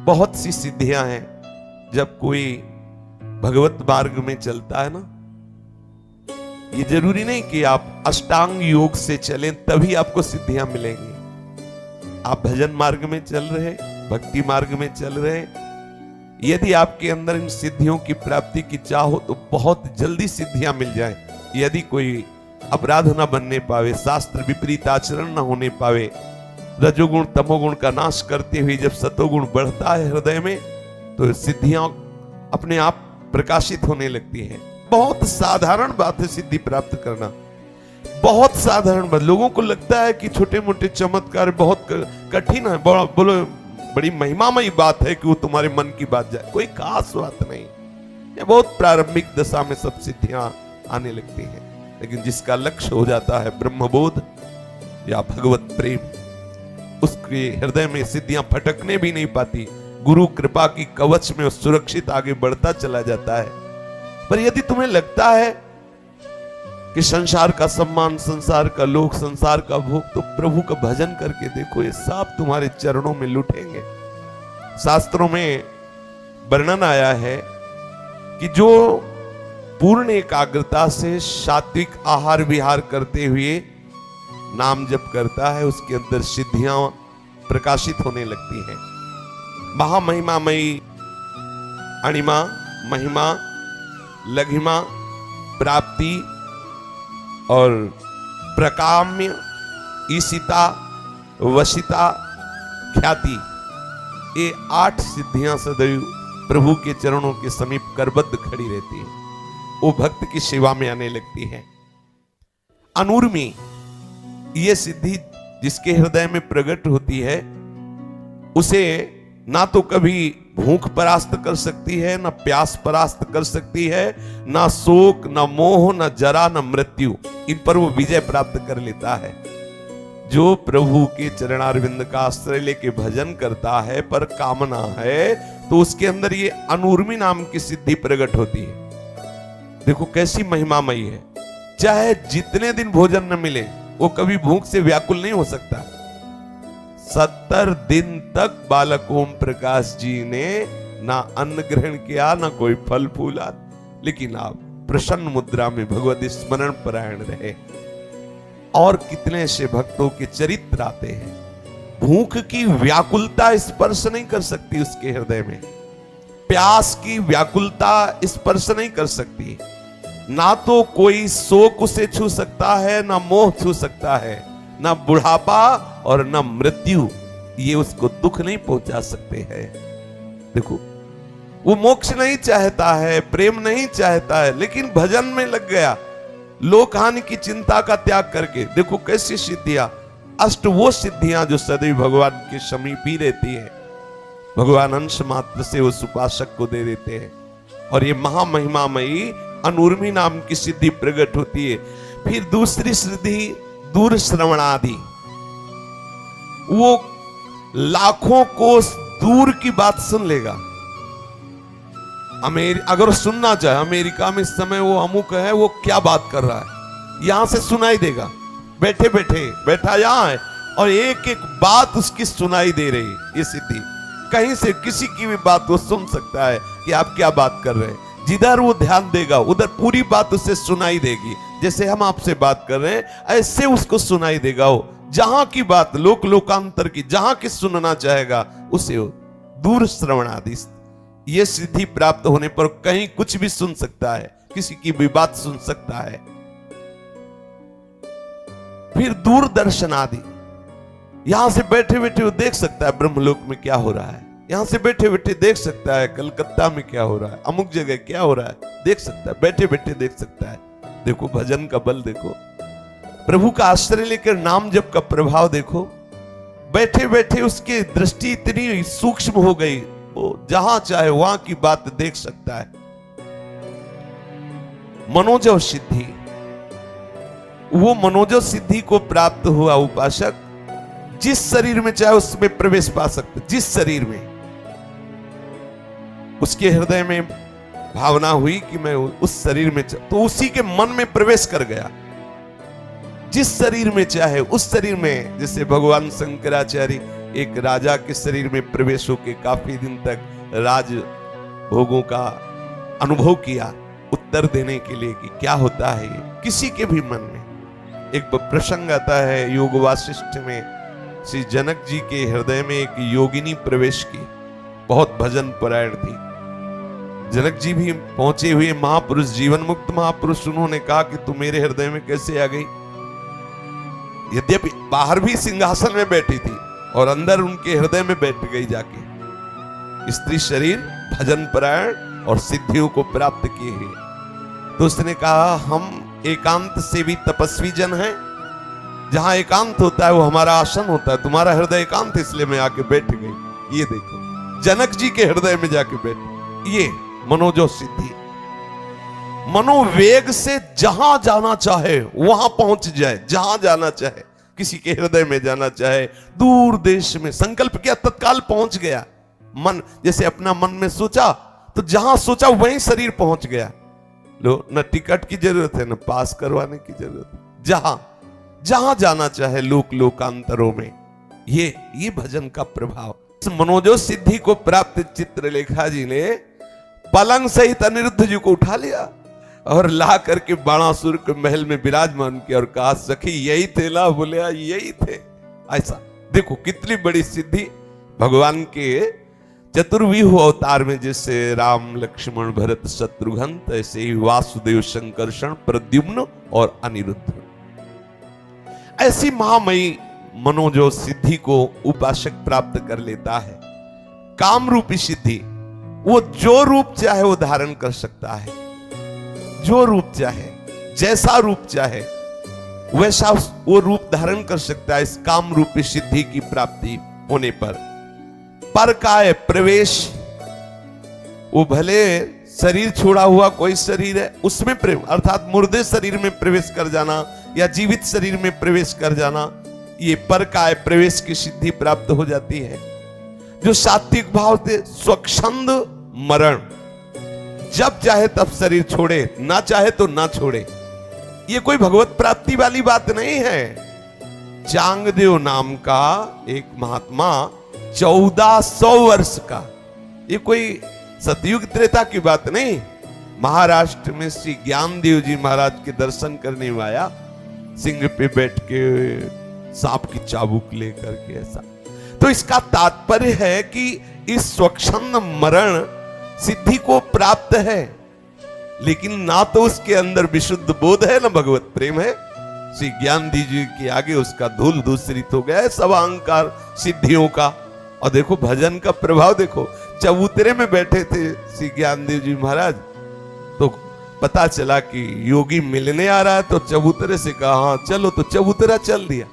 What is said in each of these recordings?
बहुत सी सिद्धियां हैं। जब कोई भगवत मार्ग में चलता है ना, ये जरूरी नहीं कि आप अष्टांग योग से चलें तभी आपको सिद्धियां मिलेंगी। आप भजन मार्ग में चल रहे, भक्ति मार्ग में चल रहे, यदि आपके अंदर इन सिद्धियों की प्राप्ति की चाह हो तो बहुत जल्दी सिद्धियां मिल जाएं। यदि कोई अपराध न बनने पावे, शास्त्र विपरीत आचरण न होने पावे, रजोगुण तमोगुण का नाश करते हुए जब सतोगुण बढ़ता है हृदय में, तो सिद्धियां अपने आप प्रकाशित होने लगती हैं। बहुत साधारण बात है सिद्धि प्राप्त करना, बहुत साधारण बात। लोगों को लगता है कि छोटे मोटे चमत्कार बहुत कठिन है, बोलो बड़ी महिमामयी बात है कि वो तुम्हारे मन की बात जाए। कोई खास बात नहीं, ये बहुत प्रारंभिक दशा में सब सिद्धियां आने लगती हैं। लेकिन जिसका लक्ष्य हो जाता है ब्रह्मबोध या भगवत प्रेम, उसके हृदय में सिद्धियां फटकने भी नहीं पाती। गुरु कृपा की कवच में सुरक्षित आगे बढ़ता चला जाता है। पर यदि तुम्हें लगता है कि संसार का सम्मान, संसार का लोक, संसार का भोग, तो प्रभु का भजन करके देखो, ये सब तुम्हारे चरणों में लुटेंगे। शास्त्रों में वर्णन आया है कि जो पूर्ण एकाग्रता से सात्विक आहार विहार करते हुए नाम जप करता है, उसके अंदर सिद्धियां प्रकाशित होने लगती हैं। महामहिमामयी अणिमा, महिमा, लघिमा, प्राप्ति और प्रकाम्य, ईशिता, वशिता, ख्याति, ये 8 सिद्धियां सदैव प्रभु के चरणों के समीप करबद्ध खड़ी रहती है। वो भक्त की सेवा में आने लगती है। अनूर्मी, ये सिद्धि जिसके हृदय में प्रकट होती है, उसे ना तो कभी भूख परास्त कर सकती है, ना प्यास परास्त कर सकती है, ना शोक, ना मोह, ना जरा, ना मृत्यु, इन पर वो विजय प्राप्त कर लेता है। जो प्रभु के चरणारविंद का आश्रय लेके भजन करता है पर कामना है, तो उसके अंदर ये अनूर्मी नाम की सिद्धि प्रकट होती है। देखो कैसी महिमामयी है। चाहे जितने दिन भोजन न मिले, वो कभी भूख से व्याकुल नहीं हो सकता। 70 दिन तक बालक ओम प्रकाश जी ने ना अन्न ग्रहण किया, ना कोई फल फूला, लेकिन आप प्रसन्न मुद्रा में भगवत स्मरण परायण रहे। और कितने से भक्तों के चरित्र आते हैं। भूख की व्याकुलता स्पर्श नहीं कर सकती उसके हृदय में, प्यास की व्याकुलता स्पर्श नहीं कर सकती, ना तो कोई शोक उसे छू सकता है, ना मोह छू सकता है, ना बुढ़ापा और ना मृत्यु, ये उसको दुख नहीं पहुंचा सकते हैं। देखो, वो मोक्ष नहीं चाहता है, प्रेम नहीं चाहता है, लेकिन भजन में लग गया, लोक हानि की चिंता का त्याग करके। देखो कैसी सिद्धियां, अष्ट वो सिद्धियां जो सदैव भगवान के समीप ही रहती है। भगवान अंश मात्र से उस उपासक को दे देते हैं। और ये महामहिमामयी अनूर्मी नाम की सिद्धि प्रकट होती है। फिर दूसरी सिद्धि दूर श्रवणादि, वो लाखों कोस दूर की बात सुन लेगा। अगर सुनना चाहे, अमेरिका में इस समय वो अमुक है, वो क्या बात कर रहा है, यहां से सुनाई देगा। बैठे बैठे बैठा यहां है और एक एक बात उसकी सुनाई दे रही। ये सिद्धि कहीं से किसी की भी बात वो सुन सकता है कि आप क्या बात कर रहे हैं। जिधर वो ध्यान देगा उधर पूरी बात उसे सुनाई देगी। जैसे हम आपसे बात कर रहे हैं, ऐसे उसको सुनाई देगा। वो जहां की बात, लोक लोकांतर की, जहां की सुनना चाहेगा उसे दूर श्रवणादि, ये सिद्धि प्राप्त होने पर कहीं कुछ भी सुन सकता है, किसी की भी बात सुन सकता है। फिर दूरदर्शन आदि, यहां से बैठे बैठे वो देख सकता है ब्रह्मलोक में क्या हो रहा है, यहां से बैठे बैठे देख सकता है कलकत्ता में क्या हो रहा है, अमुक जगह क्या हो रहा है, देख सकता है, बैठे बैठे देख सकता है। देखो भजन का बल देखो, प्रभु का आश्रय लेकर नाम जप का प्रभाव देखो। बैठे बैठे उसकी दृष्टि इतनी सूक्ष्म हो गई, वो जहां चाहे वहां की बात देख सकता है। मनोजव सिद्धि, वो मनोजव सिद्धि को प्राप्त हुआ उपासक जिस शरीर में चाहे उसमें प्रवेश पा सकते। जिस शरीर में उसके हृदय में भावना हुई कि मैं उस शरीर में, तो उसी के मन में प्रवेश कर गया। जिस शरीर में चाहे उस शरीर में, जैसे भगवान शंकराचार्य एक राजा के शरीर में प्रवेश होकर काफी दिन तक राज भोगों का अनुभव किया, उत्तर देने के लिए कि क्या होता है ये किसी के भी मन में। एक प्रसंग आता है योग वासिष्ठ में, श्री जनक जी के हृदय में एक योगिनी प्रवेश की, बहुत भजन परायण थी। जनक जी भी पहुंचे हुए महापुरुष, जीवन मुक्त महापुरुष, उन्होंने कहा कि तू मेरे हृदय में कैसे आ गई। यद्यपि बाहर भी सिंहासन में बैठी थी और अंदर उनके हृदय में बैठ गई जाके। स्त्री शरीर, भजन परायण और सिद्धियों को प्राप्त किए हुए। तो उसने कहा हम एकांत से भी तपस्वी जन हैं, जहां एकांत होता है वो हमारा आसन होता है। तुम्हारा हृदय एकांत, इसलिए मैं आके बैठ गई। ये देखो जनक जी के हृदय में जाके बैठ, ये मनोजो सिद्धि। मनोवेग से जहां जाना चाहे वहां पहुंच जाए, जहां जाना चाहे, किसी के हृदय में जाना चाहे, दूर देश में संकल्प किया तत्काल पहुंच गया। मन जैसे अपना मन में सोचा तो जहां सोचा वहीं शरीर पहुंच गया। लो, न टिकट की जरूरत है न पास करवाने की जरूरत है, जहां जहां जाना चाहे लोक लोकांतरों में। ये भजन का प्रभाव। इस मनोजो सिद्धि को प्राप्त चित्रलेखा जी ने पलंग सहित अनिरुद्ध जी को उठा लिया और ला करके बाणासुर के महल में विराजमान किया और कहा सखी यही थे ना? बोले यही थे। ऐसा देखो कितनी बड़ी सिद्धि भगवान के चतुर्व्यूह अवतार में, जैसे राम लक्ष्मण भरत शत्रुघ्न, ऐसे ही वासुदेव संकर्षण प्रद्युम्न और अनिरुद्ध। ऐसी महामयी मनोजो सिद्धि को उपासक प्राप्त कर लेता है। काम रूपी सिद्धि, वो जो रूप चाहे वो धारण कर सकता है, जो रूप चाहे, जैसा रूप चाहे वैसा वो रूप धारण कर सकता है। इस काम रूपी सिद्धि की प्राप्ति होने पर काय प्रवेश, वो भले शरीर छोड़ा हुआ कोई शरीर है उसमें प्रेम, अर्थात मुर्दे शरीर में प्रवेश कर जाना या जीवित शरीर में प्रवेश कर जाना, ये पर काय प्रवेश की सिद्धि प्राप्त हो जाती है। जो सात्विक भाव से स्वच्छंद मरण, जब चाहे तब शरीर छोड़े, ना चाहे तो ना छोड़े, ये कोई भगवत प्राप्ति वाली बात नहीं है। चांगदेव नाम का एक महात्मा 1400 वर्ष का, ये कोई सतयुग त्रेता की बात नहीं, महाराष्ट्र में श्री ज्ञानदेव जी महाराज के दर्शन करने में आया, सिंह पे बैठ के सांप की चाबुक लेकर के। ऐसा तो इसका तात्पर्य है कि इस स्वच्छंद मरण सिद्धि को प्राप्त है, लेकिन ना तो उसके अंदर विशुद्ध बोध है ना भगवत प्रेम है। श्री ज्ञानदेव जी के आगे उसका धूल दूसरित हो गया है सब अहंकार सिद्धियों का। और देखो भजन का प्रभाव देखो, चबूतरे में बैठे थे श्री ज्ञानदेव जी महाराज, तो पता चला कि योगी मिलने आ रहा है, तो चबूतरे से कहा हाँ चलो, तो चबूतरा चल दिया।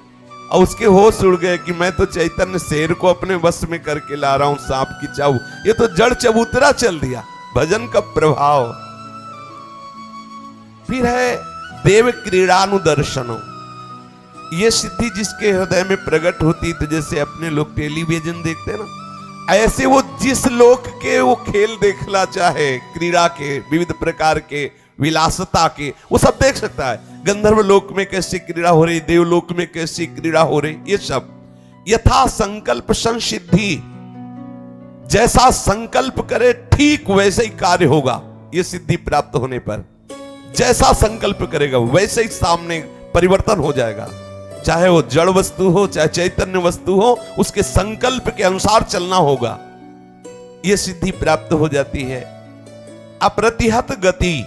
और उसके होश उड़ गए कि मैं तो चैतन्य शेर को अपने वश में करके ला रहा हूं सांप की चाबू, ये तो जड़ चबूतरा चल दिया। भजन का प्रभाव। फिर है देव क्रीड़ानुदर्शनो, ये सिद्धि जिसके हृदय में प्रकट होती, तो जैसे अपने लोग टेलीविजन देखते हैं ना, ऐसे वो जिस लोक के वो खेल देखना चाहे, क्रीड़ा के, विविध प्रकार के, विलासता के, वो सब देख सकता है। गंधर्व लोक में कैसी क्रीड़ा हो रही, देवलोक में कैसी क्रीड़ा हो रही, ये सब यथा संकल्प संसिद्धि, जैसा संकल्प करे ठीक वैसे ही कार्य होगा। ये सिद्धि प्राप्त होने पर जैसा संकल्प करेगा वैसे ही सामने परिवर्तन हो जाएगा। चाहे वो जड़ वस्तु हो चाहे चैतन्य वस्तु हो, उसके संकल्प के अनुसार चलना होगा। यह सिद्धि प्राप्त हो जाती है। अप्रतिहत गति,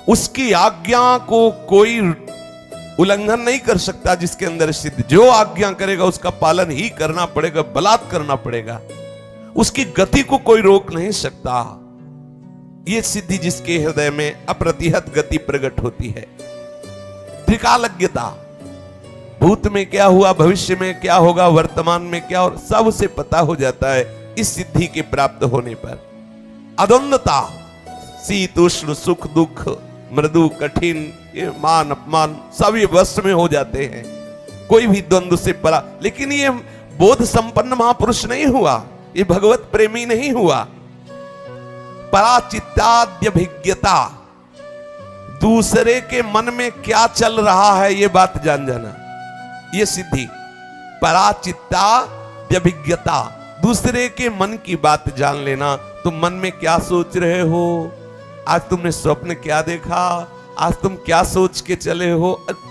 उसकी आज्ञा को कोई उल्लंघन नहीं कर सकता जिसके अंदर सिद्धि। जो आज्ञा करेगा उसका पालन ही करना पड़ेगा, बलात् करना पड़ेगा, उसकी गति को कोई रोक नहीं सकता। यह सिद्धि जिसके हृदय में अप्रतिहत गति प्रकट होती है। त्रिकालज्ञता, भूत में क्या हुआ, भविष्य में क्या होगा, वर्तमान में क्या हो, सब उसे पता हो जाता है इस सिद्धि के प्राप्त होने पर। अद्वंदता, शीत उष्ण सुख दुख मृदु कठिन, ये मान अपमान सब ये वश में हो जाते हैं, कोई भी द्वंद्व से परा। लेकिन ये बोध संपन्न महापुरुष नहीं हुआ, ये भगवत प्रेमी नहीं हुआ। पराचित्ताद्यभिज्ञता, दूसरे के मन में क्या चल रहा है ये बात जान जाना, ये सिद्धि। पराचित्ता अत्यभिज्ञता, दूसरे के मन की बात जान लेना। तुम मन में क्या सोच रहे हो, आज तुमने स्वप्न क्या देखा, आज तुम क्या सोच के चले हो,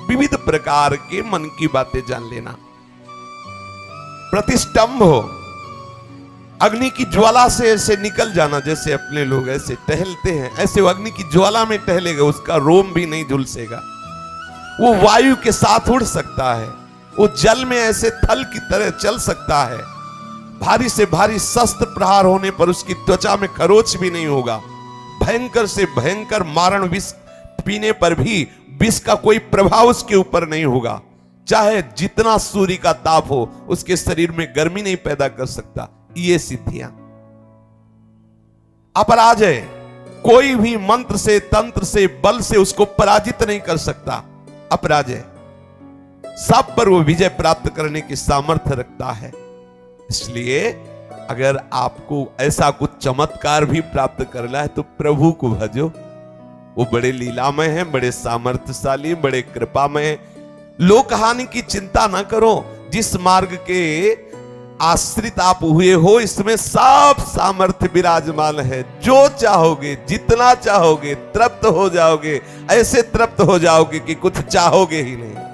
विविध प्रकार के मन की बातें जान लेना। प्रतिष्ठम्भ हो, अग्नि की ज्वाला से ऐसे निकल जाना, जैसे अपने लोग ऐसे टहलते हैं, ऐसे वो अग्नि की ज्वाला में टहलेगा, उसका रोम भी नहीं झुलसेगा। वो वायु के साथ उड़ सकता है, वो जल में ऐसे थल की तरह चल सकता है, भारी से भारी शस्त्र प्रहार होने पर उसकी त्वचा में खरोच भी नहीं होगा, भयंकर से भयंकर मारण विष पीने पर भी विष का कोई प्रभाव उसके ऊपर नहीं होगा, चाहे जितना सूर्य का ताप हो उसके शरीर में गर्मी नहीं पैदा कर सकता। ये सिद्धियां। अपराजय, कोई भी मंत्र से, तंत्र से, बल से उसको पराजित नहीं कर सकता। अपराजय, सब पर वो विजय प्राप्त करने की सामर्थ्य रखता है। इसलिए अगर आपको ऐसा कुछ चमत्कार भी प्राप्त करना है तो प्रभु को भजो। वो बड़े लीलामय हैं, बड़े सामर्थ्यशाली, बड़े कृपामय हैं। लोक हानि की चिंता ना करो। जिस मार्ग के आश्रित आप हुए हो, इसमें सब सामर्थ्य विराजमान है। जो चाहोगे, जितना चाहोगे, तृप्त हो जाओगे, ऐसे तृप्त हो जाओगे कि कुछ चाहोगे ही नहीं।